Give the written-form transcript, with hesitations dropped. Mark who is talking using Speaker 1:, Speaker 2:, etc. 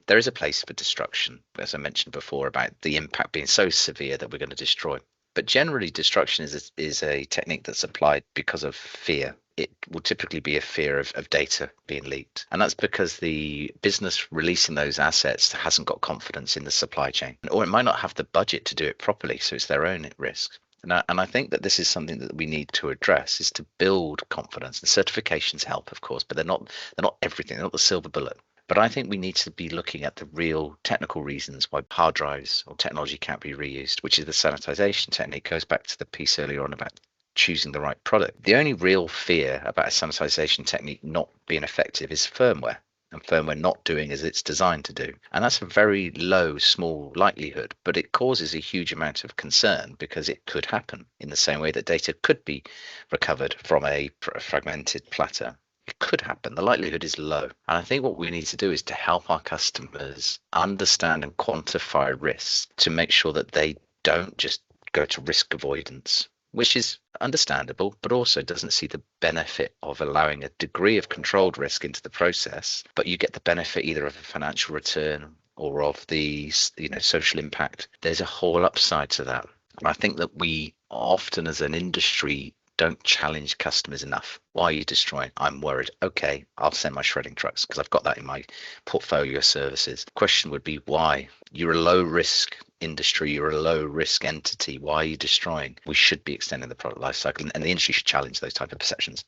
Speaker 1: There is a place for destruction, as I mentioned before, about the impact being so severe that we're going to destroy. But generally, destruction is a technique that's applied because of fear. It will typically be a fear of data being leaked. And that's because the business releasing those assets hasn't got confidence in the supply chain, or it might not have the budget to do it properly. So it's their own risk. And I think that this is something that we need to address, is to build confidence. And certifications help, of course, but they're not everything. They're not the silver bullet. But I think we need to be looking at the real technical reasons why hard drives or technology can't be reused, which is the sanitization technique. Goes back to the piece earlier on about choosing the right product. The only real fear about a sanitization technique not being effective is firmware, and firmware not doing as it's designed to do. And that's a very low, small likelihood, but it causes a huge amount of concern because it could happen in the same way that data could be recovered from a fragmented platter. It could happen. The likelihood is low. And I think what we need to do is to help our customers understand and quantify risks to make sure that they don't just go to risk avoidance, which is understandable, but also doesn't see the benefit of allowing a degree of controlled risk into the process, but you get the benefit either of a financial return or of the social impact. There's a whole upside to that. And I think that we often as an industry don't challenge customers enough. Why are you destroying? I'm worried. Okay, I'll send my shredding trucks because I've got that in my portfolio of services. The question would be why? You're a low risk industry, you're a low risk entity. Why are you destroying? We should be extending the product life cycle, and the industry should challenge those type of perceptions.